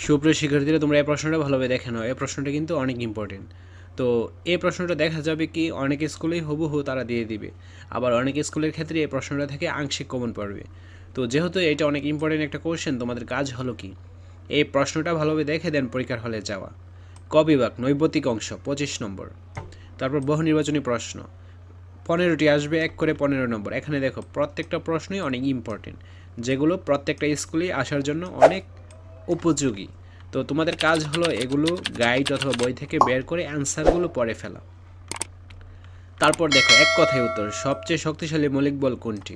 সুপ্রিয় শিক্ষার্থীরা, তোমরা এই প্রশ্নটা ভালোভাবে দেখে নাও। এই প্রশ্নটা কিন্তু অনেক ইম্পর্টেন্ট। তো এই প্রশ্নটা দেখা যাবে কি অনেক স্কুলেই হুবহু তারা দিয়ে দিবে, আবার অনেক স্কুলের ক্ষেত্রে এই প্রশ্নটা থেকে আংশিক কমন পড়বে। তো যেহেতু এটা অনেক ইম্পর্টেন্ট একটা কোশ্চেন, তোমাদের কাজ হলো কি এই প্রশ্নটা ভালোভাবে দেখে দেন পরীক্ষার হলে যাওয়া। ক বিভাগ নৈবতিক অংশ 25 নম্বর। তারপর বহু নির্বাচনী প্রশ্ন 15টি আসবে, 1 করে 15 নম্বর। এখানে দেখো প্রত্যেকটা প্রশ্নই অনেক ইম্পর্টেন্ট, যেগুলো প্রত্যেকটা স্কুলেই আসার জন্য অনেক উপযোগী। তো তোমাদের কাজ হলো এগুলো গাইড অথবা বই থেকে বের করে অ্যান্সারগুলো পড়ে ফেলা। তারপর দেখো এক কথায় উত্তর, সবচেয়ে শক্তিশালী মৌলিক বল কোনটি?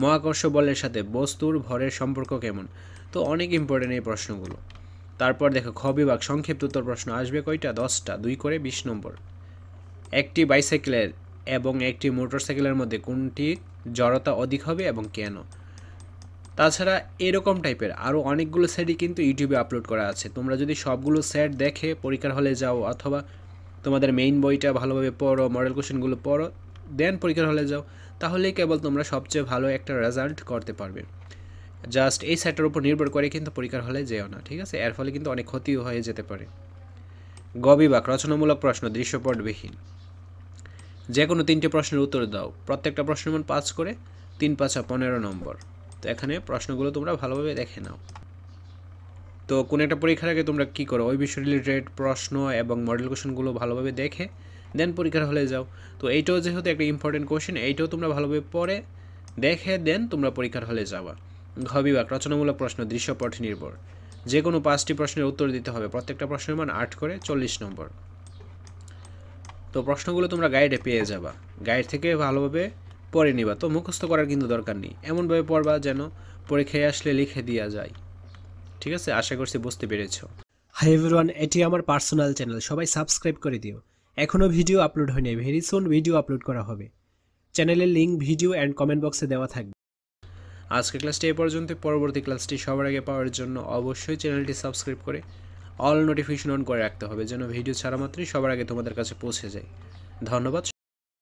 মহাকর্ষ বলের সাথে বস্তুর ভরের সম্পর্ক কেমন? তো অনেক ইম্পর্টেন্ট এই প্রশ্নগুলো। তারপর দেখো খ বিভাগ সংক্ষিপ্ত উত্তর প্রশ্ন আসবে কয়টা? 10টা, 2 করে 20 নম্বর। একটি বাইসাইকেলের এবং একটি মোটরসাইকেলের মধ্যে কোনটি জড়তা অধিক হবে এবং কেন? তাছাড়া এরকম টাইপের আরও অনেকগুলো সেটই কিন্তু ইউটিউবে আপলোড করা আছে। তোমরা যদি সবগুলো সেট দেখে পরীক্ষার হলে যাও, অথবা তোমাদের মেইন বইটা ভালোভাবে পড়ো, মডেল কোশ্চেনগুলো পড়ো, দেন পরীক্ষার হলে যাও, তাহলেই কেবল তোমরা সবচেয়ে ভালো একটা রেজাল্ট করতে পারবে। জাস্ট এই সেটটার উপর নির্ভর করে কিন্তু পরীক্ষার হলে যেও না, ঠিক আছে? এর ফলে কিন্তু অনেক ক্ষতিও হয়ে যেতে পারে। গ বিভাগ রচনামূলক প্রশ্ন দৃশ্যপটবিহীন। যে কোনো 3টে প্রশ্নের উত্তর দাও। প্রত্যেকটা প্রশ্নের মান 5 করে, 3 5 15 নম্বর। তো এখানে প্রশ্নগুলো তোমরা ভালোভাবে দেখে নাও। তো কোনো একটা পরীক্ষার আগে তোমরা কী করো? ওই বিষয় রিলেটেড প্রশ্ন এবং মডেল কোশ্চেনগুলো ভালোভাবে দেখে দেন পরীক্ষার হলে যাও। তো এইটাও যেহেতু একটা ইম্পর্টেন্ট কোশ্চেন, এইটাও তোমরা ভালোভাবে পড়ে দেখে দেন তোমরা পরীক্ষার হলে যাওয়া। ঘ বিভাগ রচনামূলক প্রশ্ন দৃশ্যপট নির্ভর। যে কোনো 5টি প্রশ্নের উত্তর দিতে হবে। প্রত্যেকটা প্রশ্নের মান 8 করে 40 নম্বর। তো প্রশ্নগুলো তোমরা গাইডে পেয়ে যাবা, গাইড থেকে ভালোভাবে পড়ে নিবা। তো মুখস্থ করার কিন্তু দরকার নেই, এমনভাবে পড়বা যেন পরীক্ষায় আসলে লিখে দেওয়া যায়। ঠিক আছে, আশা করছি বুঝতে পেরেছো। হাই এভরিওয়ান, এটি আমার পার্সোনাল চ্যানেল, সবাই সাবস্ক্রাইব করে দিও। এখনও ভিডিও আপলোড হয়নি, ভেরি সুন ভিডিও আপলোড করা হবে। চ্যানেলের লিঙ্ক ভিডিও অ্যান্ড কমেন্ট বক্সে দেওয়া থাকবে। আজকের ক্লাসটি এই পর্যন্ত। পরবর্তী ক্লাসটি সবার আগে পাওয়ার জন্য অবশ্যই চ্যানেলটি সাবস্ক্রাইব করে অল নোটিফিকেশন অন করে রাখতে হবে, যেন ভিডিও ছাড়া মাত্রই সবার আগে তোমাদের কাছে পৌঁছে যায়। ধন্যবাদ।